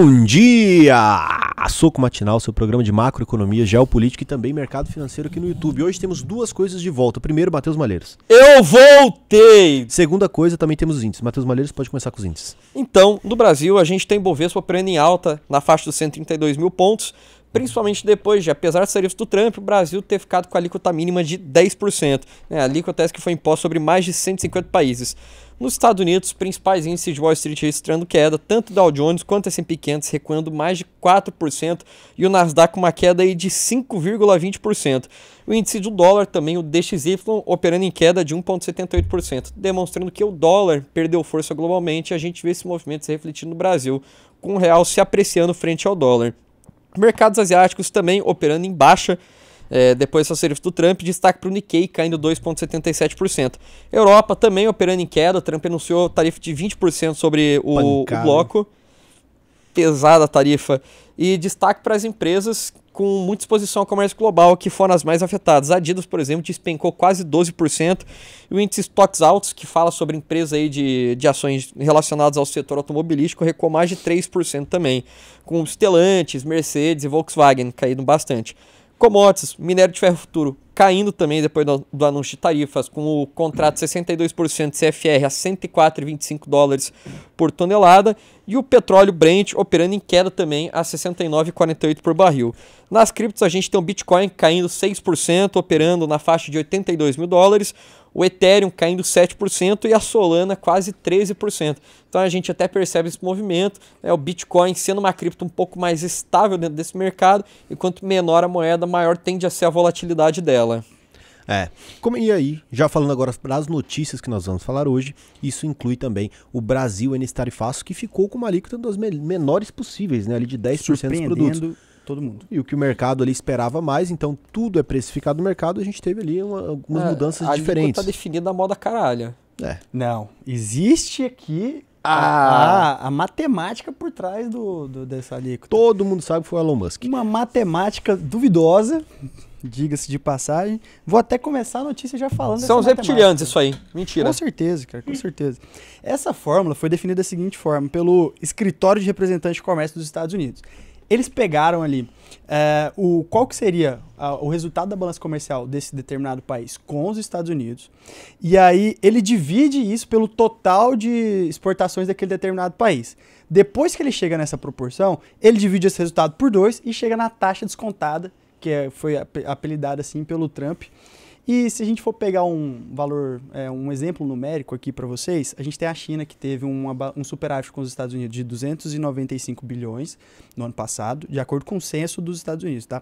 Bom dia! Soco Matinal, seu programa de macroeconomia, geopolítica e também mercado financeiro aqui no YouTube. Hoje temos duas coisas de volta. Primeiro, Matheus Malheiros. Eu voltei! Segunda coisa, também temos os índices. Matheus Malheiros, pode começar com os índices. Então, no Brasil, a gente tem Bovespa operando em alta na faixa dos 132 mil pontos, principalmente depois de, apesar das tarifas do Trump, o Brasil ter ficado com a alíquota mínima de 10%. A alíquota que foi imposta sobre mais de 150 países. Nos Estados Unidos, os principais índices de Wall Street registrando queda, tanto o Dow Jones quanto o S&P 500 recuando mais de 4% e o Nasdaq com uma queda aí de 5,20%. O índice do dólar também, o DXY, operando em queda de 1,78%, demonstrando que o dólar perdeu força globalmente e a gente vê esse movimento se refletindo no Brasil, com o real se apreciando frente ao dólar. Mercados asiáticos também operando em baixa, depois dessa tarifas do Trump, destaque para o Nikkei caindo 2,77%. Europa também operando em queda, Trump anunciou tarifa de 20% sobre o bloco, pesada a tarifa, e destaque para as empresas com muita exposição ao comércio global, que foram as mais afetadas. A Adidas, por exemplo, despencou quase 12%, e o índice Stocks Altos, que fala sobre empresas aí de ações relacionadas ao setor automobilístico, recuou mais de 3% também, com Stellantis, Mercedes e Volkswagen caindo bastante. Commodities, minério de ferro futuro caindo também depois do anúncio de tarifas, com o contrato 62% CFR a $104,25 por tonelada, e o petróleo Brent operando em queda também a 69,48 por barril. Nas criptos a gente tem o Bitcoin caindo 6%, operando na faixa de $82 mil, o Ethereum caindo 7% e a Solana quase 13%. Então a gente até percebe esse movimento, o Bitcoin sendo uma cripto um pouco mais estável dentro desse mercado, e quanto menor a moeda, maior tende a ser a volatilidade dela. E aí, já falando agora das notícias que nós vamos falar hoje, isso inclui também o Brasil nesse tarifaço, que ficou com uma alíquota das menores possíveis, ali de 10% dos produtos. Todo mundo. E o que o mercado ali esperava mais, então tudo é precificado no mercado, a gente teve ali algumas mudanças diferentes. A alíquota definida a moda caralho. Não, existe aqui a matemática por trás dessa alíquota. Todo mundo sabe que foi o Elon Musk. Uma matemática duvidosa, diga-se de passagem. Vou até começar a notícia já falando São os reptilianos isso aí, mentira. Com certeza, cara, com certeza. Essa fórmula foi definida da seguinte forma, pelo Escritório de Representantes de Comércio dos Estados Unidos. Eles pegaram ali qual que seria o resultado da balança comercial desse determinado país com os Estados Unidos, e aí ele divide isso pelo total de exportações daquele determinado país. Depois que ele chega nessa proporção, ele divide esse resultado por 2 e chega na taxa descontada, que foi apelidada assim pelo Trump. E se a gente for pegar um valor, um exemplo numérico aqui para vocês, a gente tem a China, que teve um superávit com os Estados Unidos de 295 bilhões no ano passado, de acordo com o censo dos Estados Unidos, tá?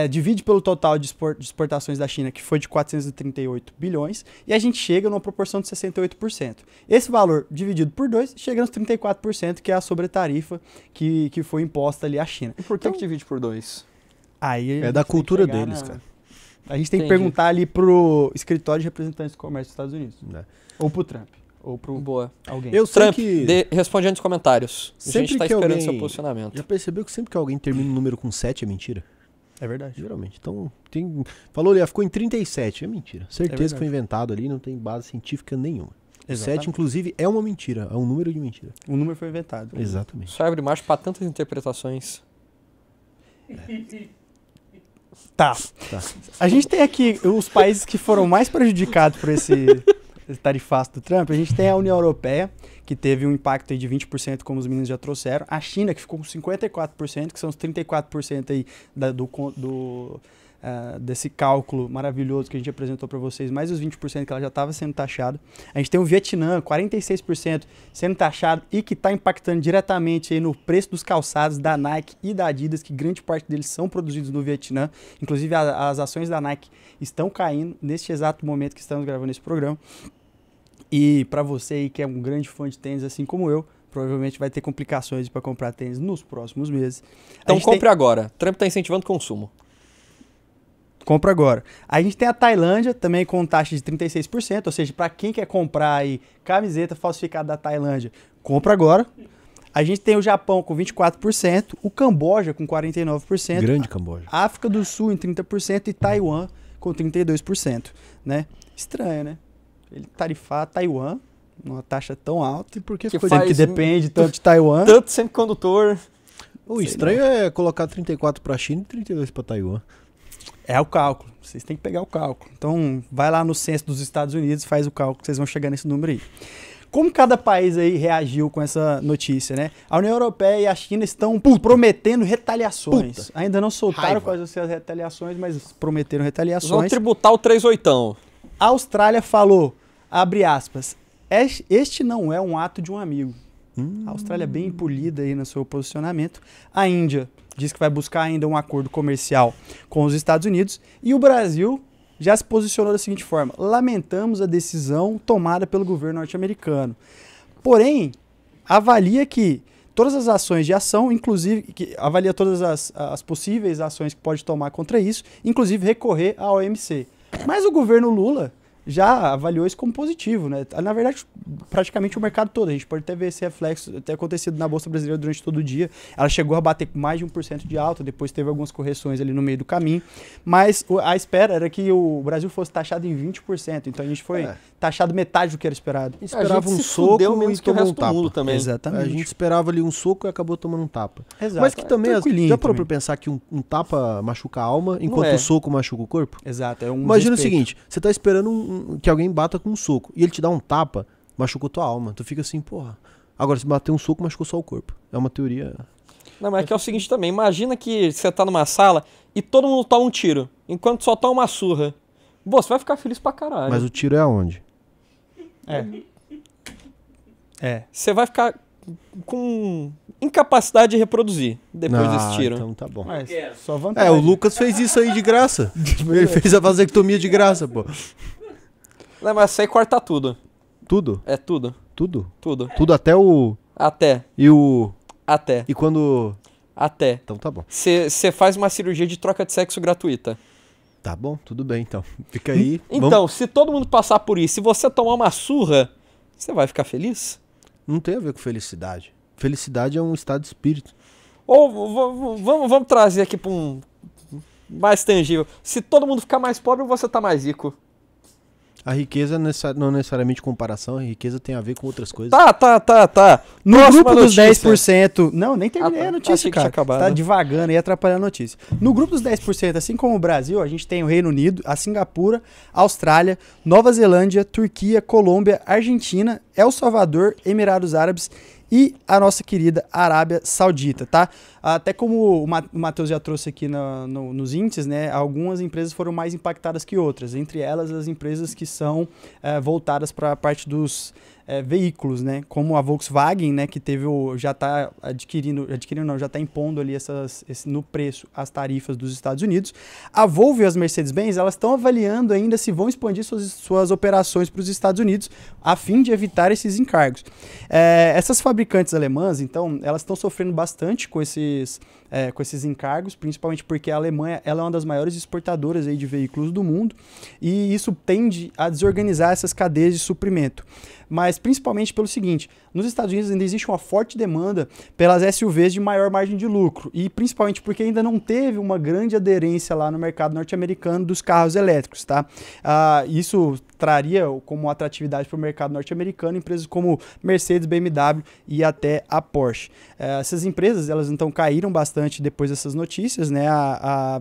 Divide pelo total de exportações da China, que foi de 438 bilhões, e a gente chega numa proporção de 68%. Esse valor dividido por 2 chega nos 34%, que é a sobretarifa que foi imposta ali à China. E por que divide por 2? Aí É da cultura deles, cara. A gente tem que perguntar ali pro Escritório de Representantes do Comércio dos Estados Unidos. Ou pro Trump. Ou pro alguém. Eu sei Trump, que... responde aí nos comentários. Sempre a gente tá que esperando alguém... seu posicionamento. Já percebeu que sempre que alguém termina um número com 7 é mentira? É verdade. Geralmente. Então, falou ali, ficou em 37, é mentira. Certeza que foi inventado ali, não tem base científica nenhuma. Exatamente. 7, inclusive, é uma mentira, é um número de mentira. O número foi inventado. Exatamente. Só abre marcha para tantas interpretações. Tá. A gente tem aqui os países que foram mais prejudicados por esse tarifaço do Trump. A gente tem a União Europeia, que teve um impacto aí de 20%, como os meninos já trouxeram. A China, que ficou com 54%, que são os 34% aí desse cálculo maravilhoso que a gente apresentou para vocês, mais os 20% que ela já estava sendo taxada. A gente tem o Vietnã, 46% sendo taxado e que está impactando diretamente aí no preço dos calçados da Nike e da Adidas, que grande parte deles são produzidos no Vietnã. Inclusive as ações da Nike estão caindo neste exato momento que estamos gravando esse programa. E para você aí que é um grande fã de tênis, assim como eu, provavelmente vai ter complicações para comprar tênis nos próximos meses. Então compre agora. Trump está incentivando o consumo. Compra agora. A gente tem a Tailândia, também com taxa de 36%, ou seja, para quem quer comprar aí camiseta falsificada da Tailândia, compra agora. A gente tem o Japão com 24%, o Camboja com 49%. Grande Camboja. A África do Sul em 30% e Taiwan com 32%, né? Estranho, né? Ele tarifar Taiwan, uma taxa tão alta, e por que que depende tanto de Taiwan. Tanto semicondutor. O estranho é colocar 34 para a China e 32 para Taiwan. É o cálculo. Vocês têm que pegar o cálculo. Então, vai lá no censo dos Estados Unidos, faz o cálculo, que vocês vão chegar nesse número aí. Como cada país aí reagiu com essa notícia, né? A União Europeia e a China estão prometendo retaliações. Ainda não soltaram quais vão ser as retaliações, mas prometeram retaliações. Vão tributar o 38ão. A Austrália falou, abre aspas, este não é um ato de um amigo. A Austrália é bem polida aí no seu posicionamento. A Índia diz que vai buscar ainda um acordo comercial com os Estados Unidos. E o Brasil já se posicionou da seguinte forma: lamentamos a decisão tomada pelo governo norte-americano. Porém, avalia que todas as ações de ação, inclusive, que avalia todas as possíveis ações que pode tomar contra isso, inclusive recorrer à OMC. Mas o governo Lula já avaliou isso como positivo, né? Na verdade, praticamente o mercado todo. A gente pode até ver esse reflexo ter acontecido na Bolsa Brasileira durante todo o dia. Ela chegou a bater mais de 1% de alta, depois teve algumas correções ali no meio do caminho. Mas a espera era que o Brasil fosse taxado em 20%. Então a gente foi taxado metade do que era esperado. Esperava um soco menos e que o tomou resto um tapa. do mundo também. Exatamente. A gente esperava ali um soco e acabou tomando um tapa. Exato. Mas que também, já parou também. pra pensar que um tapa machuca a alma, enquanto é. o soco machuca o corpo? Exato. É um Imagina respeito. o seguinte, você tá esperando que alguém bata com um soco, e ele te dá um tapa, machucou tua alma. Tu fica assim, porra. Agora, se bater um soco, machucou só o corpo. É uma teoria... Não, mas é que é o seguinte também, imagina que você tá numa sala e todo mundo toma um tiro, enquanto só toma uma surra. Pô, você vai ficar feliz pra caralho. Mas o tiro é aonde? Você vai ficar com incapacidade de reproduzir depois desse tiro. Então tá bom. Mas só vantagem. O Lucas fez isso aí de graça. Ele fez a vasectomia de graça, pô. Não, mas isso aí corta tudo. Tudo? É tudo. Tudo? Tudo. Tudo até o... Até. E o... Até. E quando... Até. Então tá bom. Você faz uma cirurgia de troca de sexo gratuita. Tá bom, tudo bem então. Fica aí. Então, se todo mundo passar por isso, se você tomar uma surra, você vai ficar feliz? Não tem a ver com felicidade. Felicidade é um estado de espírito. Ou vamos trazer aqui para um mais tangível. Se todo mundo ficar mais pobre, você tá mais rico. A riqueza não necessariamente comparação, a riqueza tem a ver com outras coisas. Tá. No Próxima grupo dos notícia. 10%... Não, nem terminei tá. a notícia, Achei que cara. tinha acabado. Tá devagando e atrapalhando a notícia. No grupo dos 10%, assim como o Brasil, a gente tem o Reino Unido, a Singapura, a Austrália, Nova Zelândia, Turquia, Colômbia, Argentina, El Salvador, Emirados Árabes e a nossa querida Arábia Saudita, tá? Até como o Matheus já trouxe aqui nos índices, né? Algumas empresas foram mais impactadas que outras. Entre elas, as empresas que são voltadas para a parte dos veículos, né? Como a Volkswagen, né? Que teve já está já está impondo ali no preço as tarifas dos Estados Unidos. A Volvo e as Mercedes-Benz, elas estão avaliando ainda se vão expandir suas operações para os Estados Unidos a fim de evitar esses encargos. Essas fabricantes alemãs, então, elas estão sofrendo bastante com esses encargos, principalmente porque a Alemanha ela é uma das maiores exportadoras aí de veículos do mundo e isso tende a desorganizar essas cadeias de suprimento. Mas principalmente pelo seguinte, nos Estados Unidos ainda existe uma forte demanda pelas SUVs de maior margem de lucro e principalmente porque ainda não teve uma grande aderência lá no mercado norte-americano dos carros elétricos, tá? Isso traria como atratividade para o mercado norte-americano empresas como Mercedes, BMW e até a Porsche. Essas empresas, elas então caíram bastante depois dessas notícias, né? A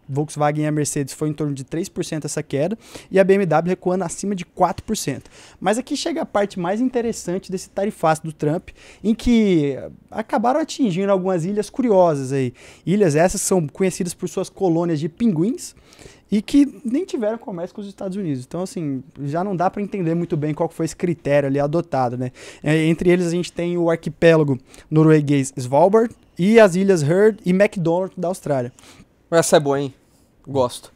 Volkswagen e a Mercedes foi em torno de 3% essa queda e a BMW recuando acima de 4%. Mas aqui chega a parte mais interessante desse tarifaço do Trump, em que acabaram atingindo algumas ilhas curiosas aí. Ilhas essas que são conhecidas por suas colônias de pinguins e que nem tiveram comércio com os Estados Unidos. Então, assim, já não dá para entender muito bem qual foi esse critério ali adotado, né? Entre eles a gente tem o arquipélago norueguês Svalbard e as ilhas Heard e McDonald da Austrália. Essa é boa, hein? Gosto.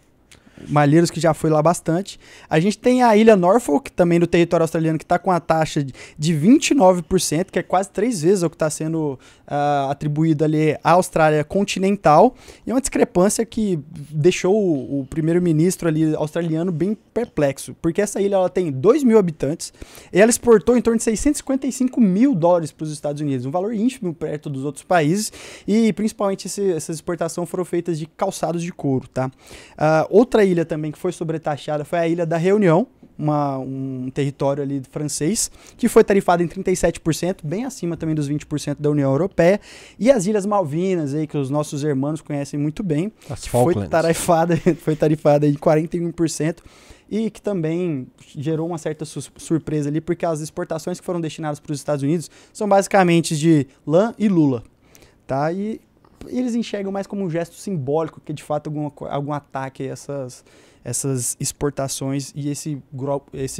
Malheiros que já foi lá bastante. A gente tem a ilha Norfolk, também do território australiano, que está com a taxa de 29%, que é quase 3 vezes o que está sendo atribuído ali à Austrália continental. E é uma discrepância que deixou o primeiro-ministro ali australiano bem perplexo, porque essa ilha ela tem 2 mil habitantes e ela exportou em torno de 655 mil dólares para os Estados Unidos, um valor ínfimo perto dos outros países, e principalmente essas exportações foram feitas de calçados de couro, tá? Outra ilha também que foi sobretaxada foi a Ilha da Reunião, um território ali francês, que foi tarifado em 37%, bem acima também dos 20% da União Europeia. E as Ilhas Malvinas, aí, que os nossos irmãos conhecem muito bem, As foi Falklands. tarifada em 41%. E que também gerou uma certa surpresa ali, porque as exportações que foram destinadas para os Estados Unidos são basicamente de lã e lula, tá? E eles enxergam mais como um gesto simbólico, que de fato algum ataque a essas exportações e esse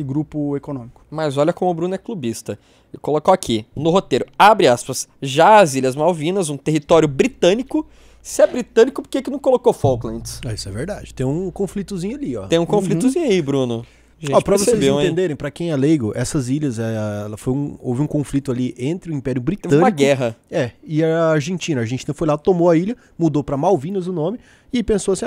grupo econômico. Mas olha como o Bruno é clubista. Ele colocou aqui, no roteiro, abre aspas, já as Ilhas Malvinas, um território britânico. Se é britânico, por que não colocou Falklands? Isso é verdade. Tem um conflitozinho ali, ó. Tem um conflitozinho aí, Bruno. A gente Ó, pra vocês percebeu, hein? entenderem, pra quem é leigo, essas ilhas, houve um conflito ali entre o Império Teve Britânico uma guerra. e a Argentina. A Argentina foi lá, tomou a ilha, mudou pra Malvinas o nome e pensou assim,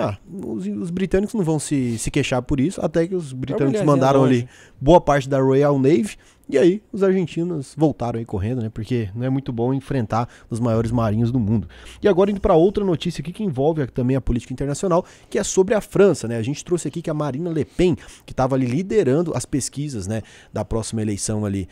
os britânicos não vão se queixar por isso, até que os britânicos mulherzinha mandaram longe. ali boa parte da Royal Navy e aí os argentinos voltaram aí correndo, né? Porque não é muito bom enfrentar os maiores marinhos do mundo. E agora indo pra outra notícia aqui que envolve também a política internacional, que é sobre a França, né? A gente trouxe aqui que a Marine Le Pen, que estava ali liderando as pesquisas, né, da próxima eleição ali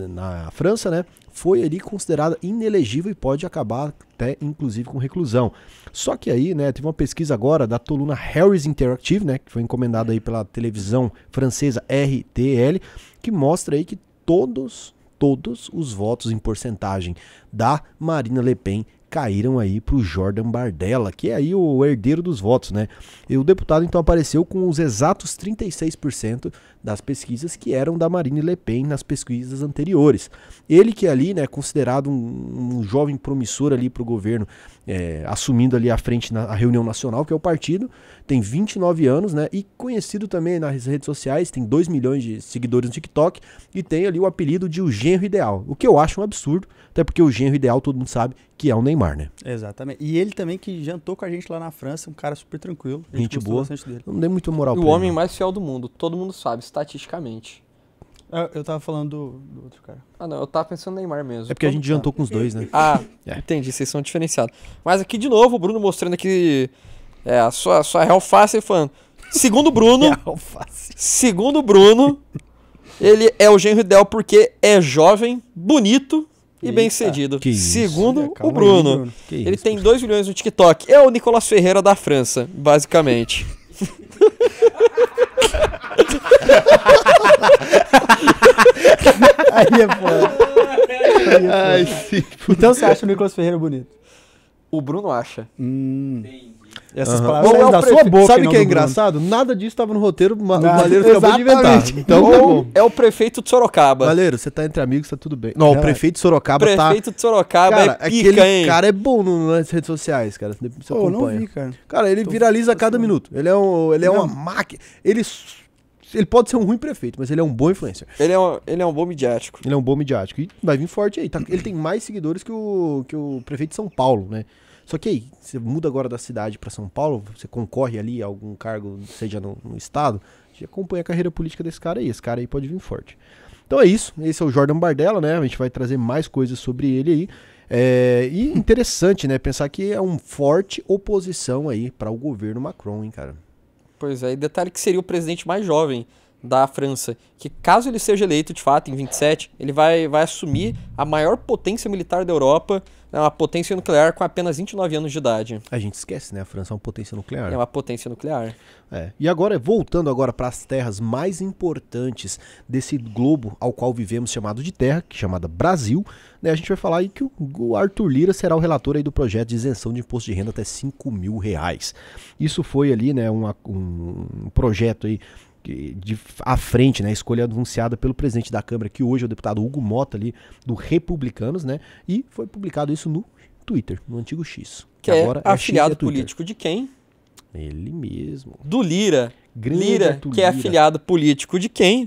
na França, né, foi ali considerada inelegível e pode acabar até inclusive com reclusão. Só que aí, né, teve uma pesquisa agora da coluna Harris Interactive, né, que foi encomendada aí pela televisão francesa RTL, que mostra aí que todos os votos em porcentagem da Marine Le Pen caíram aí pro Jordan Bardella, que é aí o herdeiro dos votos, né? E o deputado então apareceu com os exatos 36% das pesquisas que eram da Marine Le Pen nas pesquisas anteriores. Ele que é ali, né, considerado um jovem promissor ali pro governo, assumindo ali à frente na reunião nacional, que é o partido, tem 29 anos, né, e conhecido também nas redes sociais, tem 2 milhões de seguidores no TikTok e tem ali o apelido de o genro ideal, o que eu acho um absurdo, até porque o genro ideal todo mundo sabe que é o Neymar, né? Exatamente. E ele também que jantou com a gente lá na França, um cara super tranquilo. A Gente gostou boa. bastante dele. Não dei muita moral E pra o ele, homem não. mais fiel do mundo, todo mundo sabe, estatisticamente. Eu tava falando do outro cara. Ah, não, eu tava pensando no Neymar mesmo. É porque a gente jantou com os dois, né? Ah, É. entendi, vocês são diferenciados. Mas aqui de novo, o Bruno mostrando aqui a sua real face falando. Segundo o Bruno, Alface. segundo o Bruno, ele é o genro ideal porque é jovem, bonito e Eita, bem-sucedido. que isso. Segundo Olha, o calma aí, Bruno. Bruno. Que Ele isso, tem 2 milhões no TikTok. É o Nicolas Ferreira da França, basicamente. Aí é foda. Ai, sim. Então você acha o Nicolas Ferreira bonito? O Bruno acha. Essas Aham. palavras Ou saem é o da sua prefeito. boca. e Sabe não o que é do Bruno. engraçado? Nada disso estava no roteiro, o Nada. Maleiro acabou de inventar. Exatamente. Então tá bom. Ou é o prefeito de Sorocaba. Maleiro, você tá entre amigos, tá tudo bem. Não, o Não, prefeito de Sorocaba Prefeito de Sorocaba Cara, é pica, aquele hein? cara é bom nas redes sociais, cara. Você Pô, eu não acompanha. vi, cara. Cara, ele Tô viraliza a cada minuto. Ele é uma Não. máquina. Ele pode ser um ruim prefeito, mas ele é um bom influencer. Ele é um bom midiático. Ele é um bom midiático. E vai vir forte aí. Ele tem mais seguidores que o prefeito de São Paulo, né? Só que aí, você muda agora da cidade pra São Paulo, você concorre ali a algum cargo, seja no estado, você acompanha a carreira política desse cara aí. Esse cara aí pode vir forte. Então é isso. Esse é o Jordan Bardella, né? A gente vai trazer mais coisas sobre ele aí. E interessante, né? Pensar que é uma forte oposição aí para o governo Macron, hein, cara? Pois é, e detalhe que seria o presidente mais jovem da França, que caso ele seja eleito de fato em 27, ele vai assumir a maior potência militar da Europa, né, uma potência nuclear com apenas 29 anos de idade. A gente esquece, né? A França é uma potência nuclear. É uma potência nuclear. E agora, voltando agora para as terras mais importantes desse globo ao qual vivemos, chamado de terra, que é chamada Brasil, né, a gente vai falar aí que o Arthur Lira será o relator aí do projeto de isenção de imposto de renda até R$5.000. Isso foi ali, né, um projeto aí à frente, né, escolha anunciada pelo presidente da Câmara, que hoje é o deputado Hugo Mota ali, do Republicanos, né, e foi publicado isso no Twitter, no antigo X. Que é agora afiliado X e Twitter. político de quem? Ele mesmo. Do Lira. Grande Lira, Arthur que é Lira. afiliado político de quem?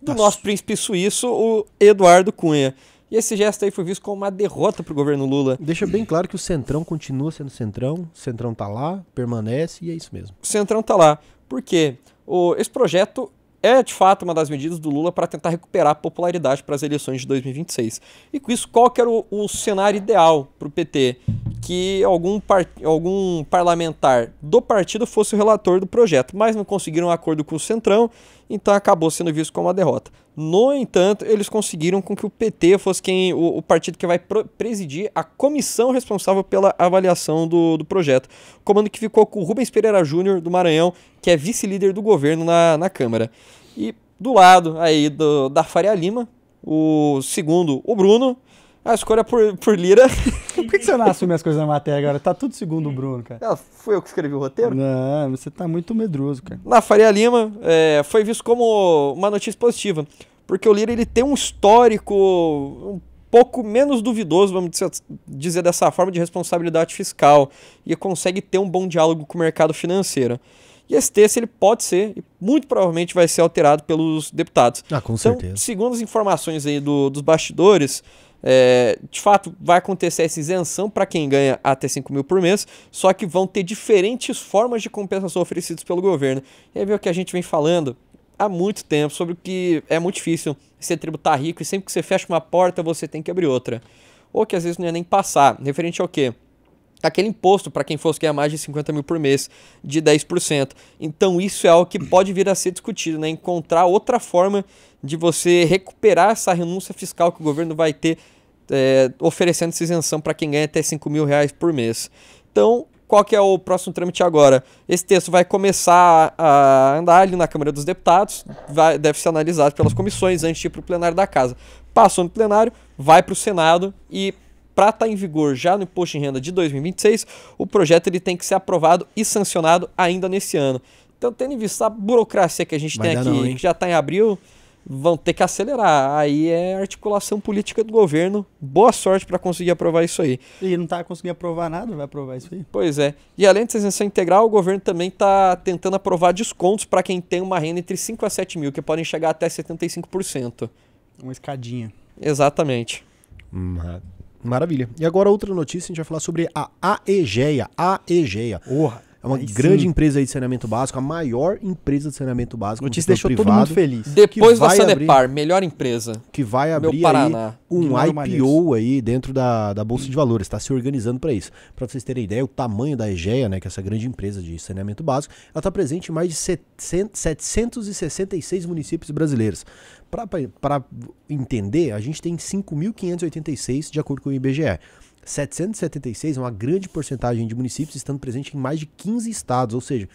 Do Nossa. nosso príncipe suíço, o Eduardo Cunha. E esse gesto aí foi visto como uma derrota pro governo Lula. Deixa bem claro que o Centrão continua sendo Centrão, o Centrão tá lá, permanece e é isso mesmo. O Centrão tá lá. Por quê? Esse projeto é, de fato, uma das medidas do Lula para tentar recuperar a popularidade para as eleições de 2026. E com isso, qual que era o cenário ideal para o PT? que algum parlamentar do partido fosse o relator do projeto, mas não conseguiram um acordo com o Centrão, então acabou sendo visto como uma derrota. No entanto, eles conseguiram com que o PT fosse o partido que vai presidir a comissão responsável pela avaliação do projeto. Comando que ficou com o Rubens Pereira Júnior, do Maranhão, que é vice-líder do governo na Câmara. E do lado aí da Faria Lima, o segundo, o Bruno, a escolha por Lira. Por que você não assume as coisas na matéria agora? Tá tudo segundo o Bruno, cara. Fui eu que escrevi o roteiro? Não, você tá muito medroso, cara. Na Faria Lima, foi visto como uma notícia positiva, porque o Lira ele tem um histórico um pouco menos duvidoso, vamos dizer dessa forma, de responsabilidade fiscal, e consegue ter um bom diálogo com o mercado financeiro. E esse texto ele pode ser, e muito provavelmente vai ser alterado pelos deputados. Com certeza. Então, segundo as informações aí dos bastidores, de fato vai acontecer essa isenção para quem ganha até 5 mil por mês, só que vão ter diferentes formas de compensação oferecidas pelo governo. E aí vê o que a gente vem falando há muito tempo sobre que é muito difícil você tributar rico e sempre que você fecha uma porta você tem que abrir outra. Ou que às vezes não é nem passar. Referente ao quê? Aquele imposto para quem fosse ganhar mais de 50 mil por mês, de 10%. Então isso é algo que pode vir a ser discutido, né? Encontrar outra forma de você recuperar essa renúncia fiscal que o governo vai ter oferecendo essa isenção para quem ganha até 5 mil reais por mês. Então, qual que é o próximo trâmite agora? Esse texto vai começar a andar ali na Câmara dos Deputados, deve ser analisado pelas comissões antes de ir para o plenário da Casa. Passou no plenário, vai para o Senado e para estar em vigor já no imposto de renda de 2026, o projeto ele tem que ser aprovado e sancionado ainda nesse ano. Então, tendo em vista a burocracia que a gente tem aqui, que já está em abril, vão ter que acelerar. Aí é articulação política do governo. Boa sorte para conseguir aprovar isso aí. E não está conseguindo aprovar nada, vai aprovar isso aí? Pois é. E além dessa isenção integral, o governo também está tentando aprovar descontos para quem tem uma renda entre 5 a 7 mil, que podem chegar até 75%. Uma escadinha. Exatamente. Maravilha. E agora outra notícia, a gente vai falar sobre a AEGEA. É uma grande empresa aí de saneamento básico, a maior empresa de saneamento básico. Notícia deixou todo mundo feliz. Depois da Sanepar, melhor empresa. Que vai abrir aí um IPO aí dentro da Bolsa de Valores, está se organizando para isso. Para vocês terem ideia, o tamanho da EGEA, né, que é essa grande empresa de saneamento básico, ela está presente em mais de 766 municípios brasileiros. Para entender, a gente tem 5.586 de acordo com o IBGE. 776 é uma grande porcentagem de municípios estando presente em mais de 15 estados, ou seja,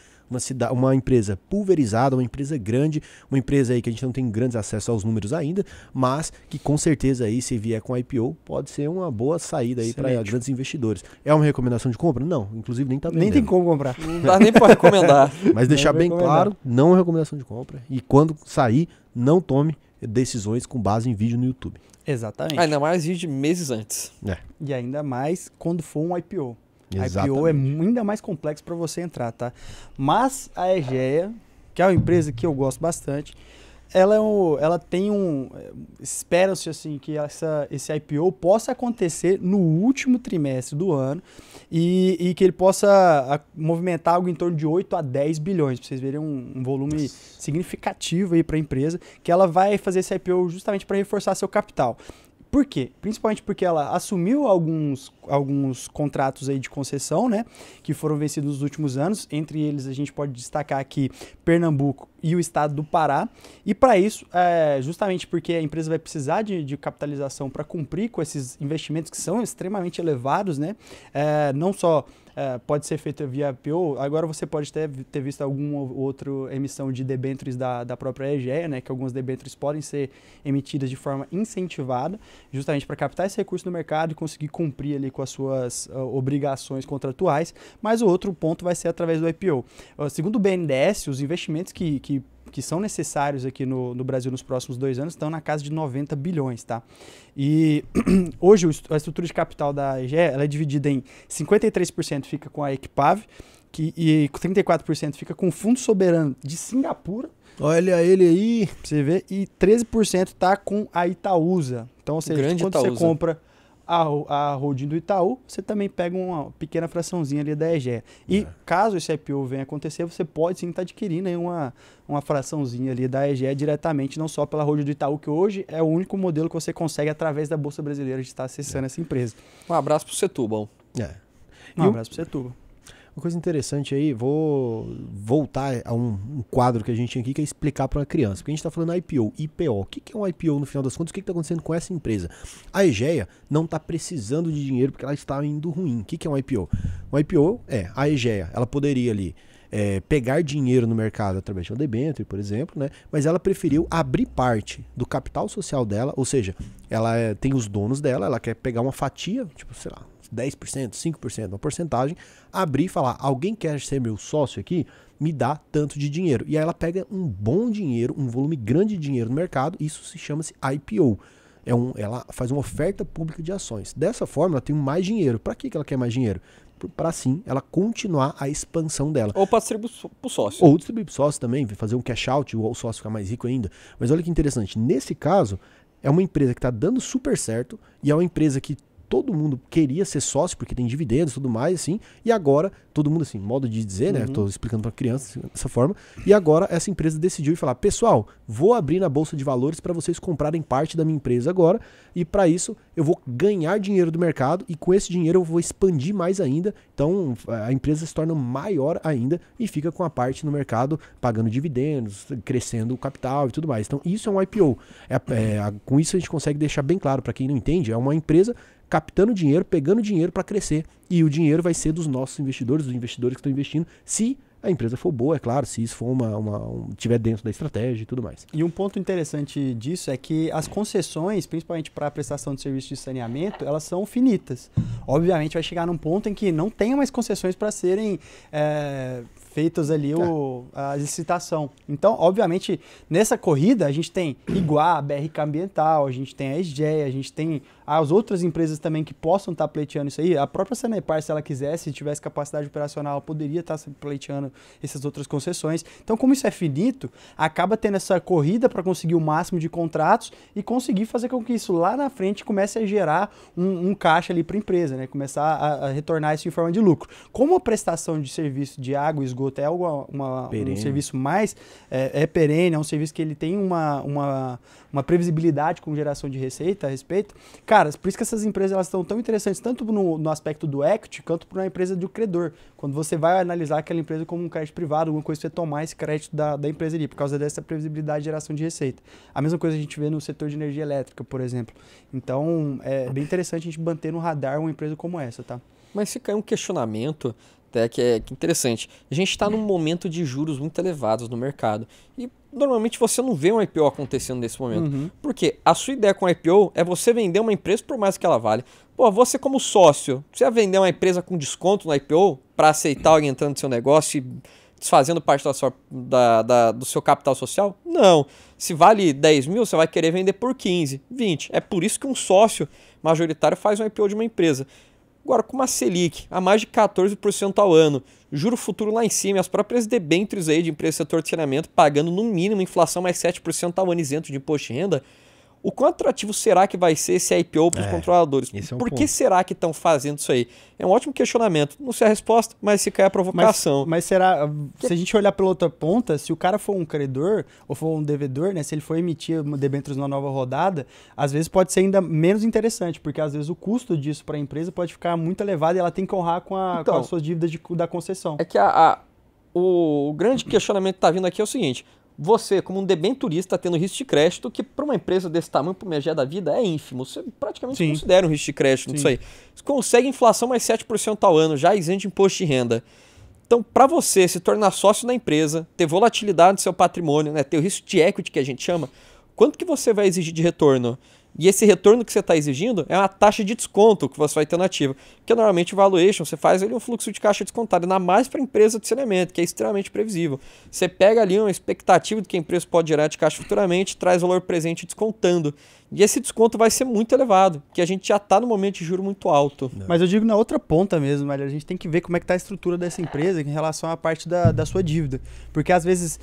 uma empresa pulverizada, uma empresa grande, uma empresa aí que a gente não tem grandes acessos aos números ainda, mas que com certeza aí, se vier com IPO, pode ser uma boa saída aí para grandes investidores. É uma recomendação de compra? Não, inclusive nem tá vendendo. Nem tem como comprar. Não dá nem para recomendar. Mas deixar bem claro, não é recomendação de compra, e quando sair, não tome decisões com base em vídeo no YouTube. Exatamente. Ainda mais vídeo de meses antes. E ainda mais quando for um IPO. Exatamente. IPO é ainda mais complexo para você entrar, tá? Mas a EGEA, que é uma empresa que eu gosto bastante, ela tem espera-se assim que esse IPO possa acontecer no último trimestre do ano e que ele possa movimentar algo em torno de 8 a 10 bilhões, para vocês verem um volume significativo aí para a empresa, que ela vai fazer esse IPO justamente para reforçar seu capital. Por quê? Principalmente porque ela assumiu alguns contratos aí de concessão, né, que foram vencidos nos últimos anos. Entre eles, a gente pode destacar aqui Pernambuco e o estado do Pará. E para isso, justamente porque a empresa vai precisar de capitalização para cumprir com esses investimentos que são extremamente elevados, né, não só pode ser feito via IPO, agora você pode ter visto alguma outra emissão de debêntures da própria EGEA, né, que algumas debêntures podem ser emitidas de forma incentivada, justamente para captar esse recurso no mercado e conseguir cumprir ali com as suas obrigações contratuais, mas o outro ponto vai ser através do IPO. Segundo o BNDES, os investimentos que são necessários aqui no Brasil nos próximos 2 anos estão na casa de 90 bilhões, tá? E hoje a estrutura de capital da EGEA ela é dividida em 53% fica com a Equipave e 34% fica com o Fundo Soberano de Singapura. Olha ele aí. Pra você ver. E 13% tá com a Itaúsa. Então, ou seja, quando você compra a holding do Itaú, você também pega uma pequena fraçãozinha ali da EGEA. E caso esse IPO venha acontecer, você pode sim estar adquirindo aí uma fraçãozinha ali da EGEA diretamente, não só pela holding do Itaú, que hoje é o único modelo que você consegue através da Bolsa Brasileira de estar acessando essa empresa. Um abraço pro Setúbal. Um abraço pra você, Tuba. Uma coisa interessante aí, vou voltar a um quadro que a gente tinha aqui, que é explicar para uma criança. Porque a gente está falando IPO, IPO. O que é um IPO no final das contas? O que está acontecendo com essa empresa? A Egea não está precisando de dinheiro porque ela está indo ruim. O que é um IPO? Um IPO é a Egea, ela poderia ali pegar dinheiro no mercado através de uma debênture, por exemplo, né? Mas ela preferiu abrir parte do capital social dela, ou seja, ela tem os donos dela, ela quer pegar uma fatia, tipo, sei lá, 10%, 5%, uma porcentagem, abrir e falar, alguém quer ser meu sócio aqui? Me dá tanto de dinheiro. E aí ela pega um bom dinheiro, um volume grande de dinheiro no mercado, isso se chama-se IPO. Ela faz uma oferta pública de ações. Dessa forma, ela tem mais dinheiro. Para que ela quer mais dinheiro? Para assim ela continuar a expansão dela. Ou para distribuir para o sócio. Ou distribuir para o sócio também, fazer um cash out, ou o sócio ficar mais rico ainda. Mas olha que interessante, nesse caso, é uma empresa que está dando super certo e é uma empresa que todo mundo queria ser sócio porque tem dividendos e tudo mais, assim, e agora, todo mundo, assim, modo de dizer, né, tô explicando para criança dessa forma, e agora essa empresa decidiu falar, pessoal, vou abrir na Bolsa de Valores para vocês comprarem parte da minha empresa agora, e para isso eu vou ganhar dinheiro do mercado, e com esse dinheiro eu vou expandir mais ainda, então a empresa se torna maior ainda, e fica com a parte no mercado, pagando dividendos, crescendo o capital e tudo mais. Então isso é um IPO. Com isso a gente consegue deixar bem claro para quem não entende, é uma empresa captando dinheiro, pegando dinheiro para crescer. E o dinheiro vai ser dos nossos investidores, dos investidores que estão investindo, se a empresa for boa, é claro, se isso for tiver dentro da estratégia e tudo mais. E um ponto interessante disso é que as concessões, principalmente para a prestação de serviço de saneamento, elas são finitas. Obviamente vai chegar num ponto em que não tenha mais concessões para serem feitas ali a licitação. Então, obviamente, nessa corrida a gente tem Iguá, a BRK Ambiental, a gente tem a Egea, a gente tem as outras empresas também que possam estar pleiteando isso aí. A própria Sanepar, se ela quisesse, se tivesse capacidade operacional, ela poderia estar pleiteando essas outras concessões. Então, como isso é finito, acaba tendo essa corrida para conseguir o máximo de contratos e conseguir fazer com que isso lá na frente comece a gerar um caixa ali para a empresa, né? Começar a retornar isso em forma de lucro. Como a prestação de serviço de água e esgoto é um serviço mais perene, é um serviço que ele tem uma previsibilidade com geração de receita a respeito, cara, por isso que essas empresas elas estão tão interessantes tanto no aspecto do equity quanto para uma empresa do credor. Quando você vai analisar aquela empresa como um crédito privado, alguma coisa, você tomar esse crédito da empresa ali, por causa dessa previsibilidade de geração de receita. A mesma coisa a gente vê no setor de energia elétrica, por exemplo. Então, é bem interessante a gente manter no radar uma empresa como essa, tá? Mas fica aí um questionamento até que é interessante. A gente está num momento de juros muito elevados no mercado. E normalmente você não vê um IPO acontecendo nesse momento. Porque a sua ideia com o IPO é você vender uma empresa por mais que ela vale. Pô, você como sócio, você ia vender uma empresa com desconto no IPO para aceitar alguém entrando no seu negócio e desfazendo parte do seu capital social? Não. Se vale 10 mil, você vai querer vender por 15, 20. É por isso que um sócio majoritário faz um IPO de uma empresa. Agora, com uma Selic a mais de 14% ao ano, juro futuro lá em cima, as próprias debêntures aí de empresa do setor de saneamento pagando no mínimo inflação mais 7% ao ano isento de imposto de renda, o quão atrativo será que vai ser esse IPO para os controladores? Por que será que estão fazendo isso aí? É um ótimo questionamento. Não sei a resposta, mas se cai a provocação. Mas será, se a gente olhar pela outra ponta, se o cara for um credor ou for um devedor, né, se ele for emitir debêntures numa nova rodada, às vezes pode ser ainda menos interessante, porque às vezes o custo disso para a empresa pode ficar muito elevado e ela tem que honrar com as suas dívidas da concessão. É que o grande questionamento que está vindo aqui é o seguinte: você, como um debenturista, tendo risco de crédito, que para uma empresa desse tamanho, para uma Egea da vida, é ínfimo. Você praticamente considera um risco de crédito nisso aí. Você consegue inflação mais 7% ao ano, já isento de imposto de renda. Então, para você se tornar sócio da empresa, ter volatilidade no seu patrimônio, né, ter o risco de equity que a gente chama, quanto que você vai exigir de retorno? E esse retorno que você está exigindo é uma taxa de desconto que você vai ter no ativo. Porque normalmente o valuation, você faz ali um fluxo de caixa descontado, ainda mais para a empresa de saneamento, que é extremamente previsível. Você pega ali uma expectativa do que a empresa pode gerar de caixa futuramente, traz valor presente descontando. E esse desconto vai ser muito elevado, porque a gente já está no momento de juro muito alto. Mas eu digo na outra ponta mesmo, Mário, a gente tem que ver como é que está a estrutura dessa empresa em relação à parte da sua dívida. Porque às vezes,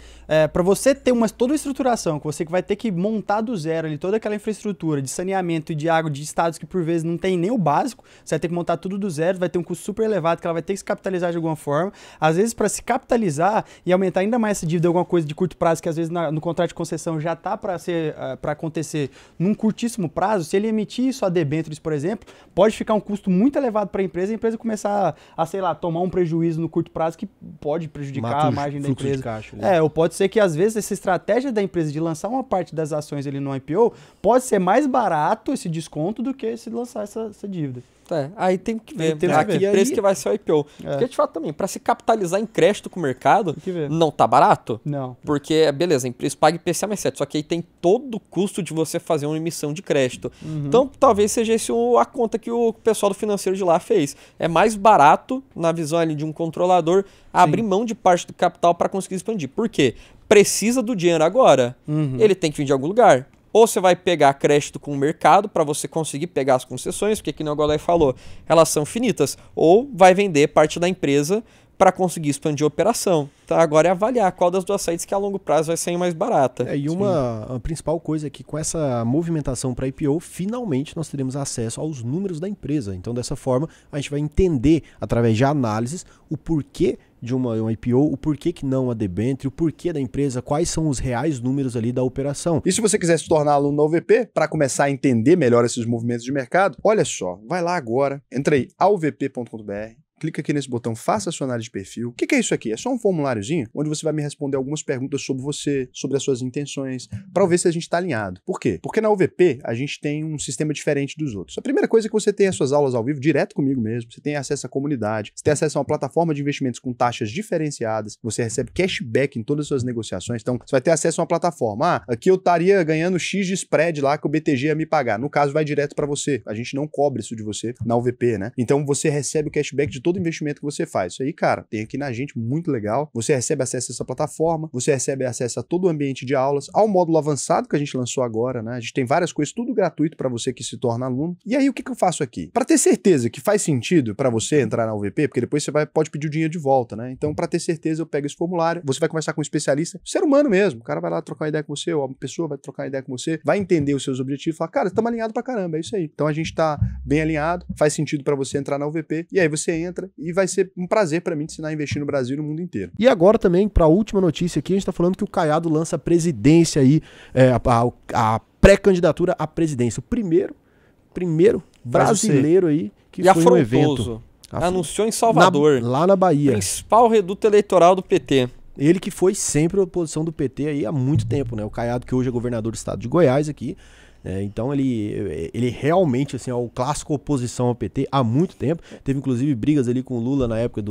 para você ter toda uma estruturação, que você vai ter que montar do zero ali toda aquela infraestrutura de saneamento e de água de estados que por vezes não tem nem o básico, você vai ter que montar tudo do zero, vai ter um custo super elevado que ela vai ter que se capitalizar de alguma forma. Às vezes, para se capitalizar e aumentar ainda mais essa dívida, alguma coisa de curto prazo que às vezes no contrato de concessão já está para acontecer num curtíssimo prazo, se ele emitir isso a debêntures, por exemplo, pode ficar um custo muito elevado para a empresa começar a, sei lá, tomar um prejuízo no curto prazo que pode prejudicar a margem da empresa. De caixa, ou pode ser que às vezes essa estratégia da empresa de lançar uma parte das ações ali no IPO pode ser mais barato esse desconto do que se lançar essa dívida. Aí tem que ver. Tem que A que ver. preço que vai ser o IPO. Porque, de fato, também, para se capitalizar em crédito com o mercado, não tá barato. Não. Porque, beleza, a empresa paga IPCA mais 7, só que aí tem todo o custo de você fazer uma emissão de crédito. Então, talvez seja esse a conta que o pessoal do financeiro de lá fez. É mais barato, na visão ali de um controlador, abrir mão de parte do capital para conseguir expandir. Por quê? Precisa do dinheiro agora. Ele tem que vir de algum lugar. Ou você vai pegar crédito com o mercado para você conseguir pegar as concessões, porque, como o Godoy falou, elas são finitas. Ou vai vender parte da empresa para conseguir expandir a operação. Então agora é avaliar qual das duas saídas que a longo prazo vai sair mais barata. E a principal coisa é que com essa movimentação para IPO, finalmente nós teremos acesso aos números da empresa. Então dessa forma a gente vai entender, através de análises, o porquê de uma IPO, o porquê que não a debênture, o porquê da empresa, quais são os reais números ali da operação. E se você quiser se tornar aluno da UVP, para começar a entender melhor esses movimentos de mercado, olha só, vai lá agora, entra aí, auvp.com.br, clica aqui nesse botão, faça a sua análise de perfil. O que é isso aqui? É só um formuláriozinho onde você vai me responder algumas perguntas sobre você, sobre as suas intenções, para ver se a gente está alinhado. Por quê? Porque na UVP a gente tem um sistema diferente dos outros. A primeira coisa é que você tem as suas aulas ao vivo direto comigo mesmo, você tem acesso à comunidade, você tem acesso a uma plataforma de investimentos com taxas diferenciadas, você recebe cashback em todas as suas negociações, então você vai ter acesso a uma plataforma. Aqui eu estaria ganhando X de spread lá que o BTG ia me pagar. No caso, vai direto para você. A gente não cobra isso de você na UVP, né? Então você recebe o cashback de todo investimento que você faz. Isso aí, cara, tem aqui na gente, muito legal. Você recebe acesso a essa plataforma, você recebe acesso a todo o ambiente de aulas, ao módulo avançado que a gente lançou agora, né? A gente tem várias coisas, tudo gratuito para você que se torna aluno. E aí, o que eu faço aqui? Para ter certeza que faz sentido para você entrar na UVP, porque depois você pode pedir o dinheiro de volta, né? Então, para ter certeza, eu pego esse formulário, você vai conversar com um especialista, ser humano mesmo. O cara vai lá trocar uma ideia com você, ou uma pessoa vai trocar uma ideia com você, vai entender os seus objetivos, falar, cara, estamos alinhados pra caramba, é isso aí. Então, a gente tá bem alinhado, faz sentido para você entrar na UVP, e aí você entra e vai ser um prazer para mim te ensinar a investir no Brasil e no mundo inteiro. E agora também, para a última notícia aqui, a gente está falando que o Caiado lança a presidência aí, a pré-candidatura à presidência. O primeiro brasileiro aí que foi no evento. Anunciou em Salvador. Lá na Bahia. Principal reduto eleitoral do PT. Ele que foi sempre a oposição do PT aí há muito tempo, né? O Caiado, que hoje é governador do estado de Goiás aqui. Então ele realmente assim, é o clássico oposição ao PT há muito tempo. Teve inclusive brigas ali com o Lula na época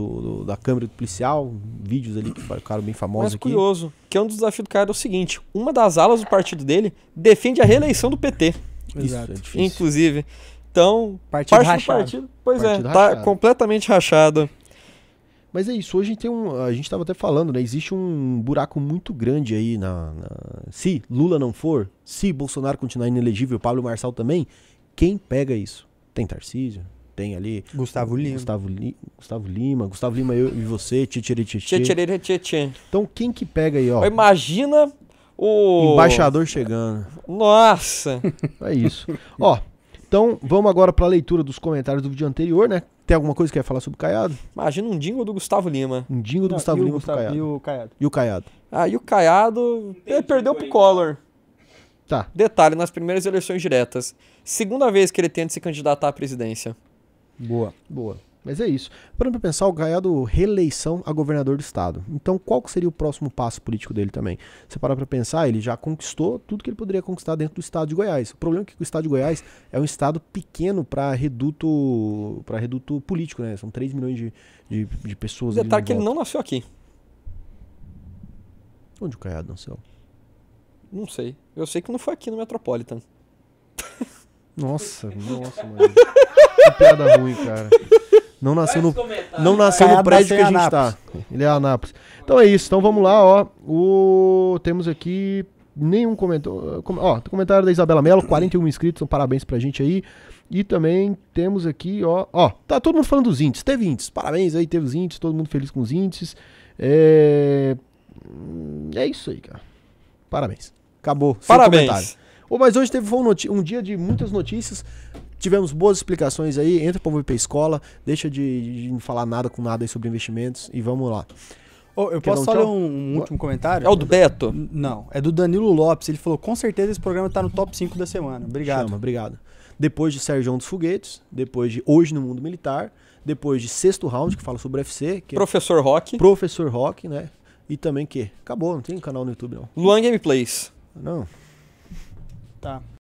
da Câmara Policial, vídeos ali que ficaram bem famosos. Mas curioso, que um dos desafios do Caiado é o seguinte: uma das alas do partido dele defende a reeleição do PT. Exato. Isso é difícil. Inclusive. Então, partido parte rachado. do partido, pois partido tá rachado. completamente rachado. Mas é isso, hoje a gente estava até falando, né? Existe um buraco muito grande aí se Lula não for, se Bolsonaro continuar inelegível, Pablo Marçal também, quem pega isso? Tem Tarcísio, tem ali Gustavo Lima, eu e você, Tchê. Então quem que pega aí, ó? Imagina o embaixador chegando. Nossa! É isso. Ó, então vamos agora para a leitura dos comentários do vídeo anterior, né? Tem alguma coisa que quer falar sobre o Caiado? Imagina um jingle do Gustavo Lima. Um jingle do Gustavo Lima pro Caiado. E o Caiado? E o Caiado? E o Caiado, ele perdeu pro Collor. Tá. Detalhe, nas primeiras eleições diretas. Segunda vez que ele tenta se candidatar à presidência. Boa. Mas é isso. Para pensar, o Caiado, reeleição a governador do estado. Então, qual que seria o próximo passo político dele também? Você parar para pensar, ele já conquistou tudo que ele poderia conquistar dentro do estado de Goiás. O problema é que o estado de Goiás é um estado pequeno para reduto político, né? São 3 milhões de pessoas. Detalhe que ele não nasceu aqui. Onde o Caiado nasceu? Não sei. Eu sei que não foi aqui no Metropolitan. Nossa, mano. Que piada ruim, cara. Não nasceu no prédio que a gente tá. Ele é Anápolis. Então é isso. Então vamos lá, ó. Temos aqui nenhum comentário. Ó, tem comentário da Isabela Mello, 41 inscritos. Então parabéns pra gente aí. E também temos aqui, ó. Ó, tá todo mundo falando dos índices. Teve índices. Parabéns aí, teve os índices. Todo mundo feliz com os índices. É isso aí, cara. Parabéns. Acabou. Parabéns. Mas hoje teve um dia de muitas notícias. Tivemos boas explicações aí. Entra para o VP Escola. Deixa de não falar nada com nada aí sobre investimentos. E vamos lá. Ô, eu Quer posso dar só um ler tchau? um último comentário? É o do Beto. Não, é do Danilo Lopes. Ele falou, com certeza esse programa tá no top 5 da semana. Obrigado. Chama, obrigado. Depois de Serjão dos Foguetes, depois de Hoje no Mundo Militar, depois de Sexto Round, que fala sobre UFC, que é Professor Rock. Professor Rock, né? E também que acabou, não tem canal no YouTube não. Luan Gameplays. Não. Tá.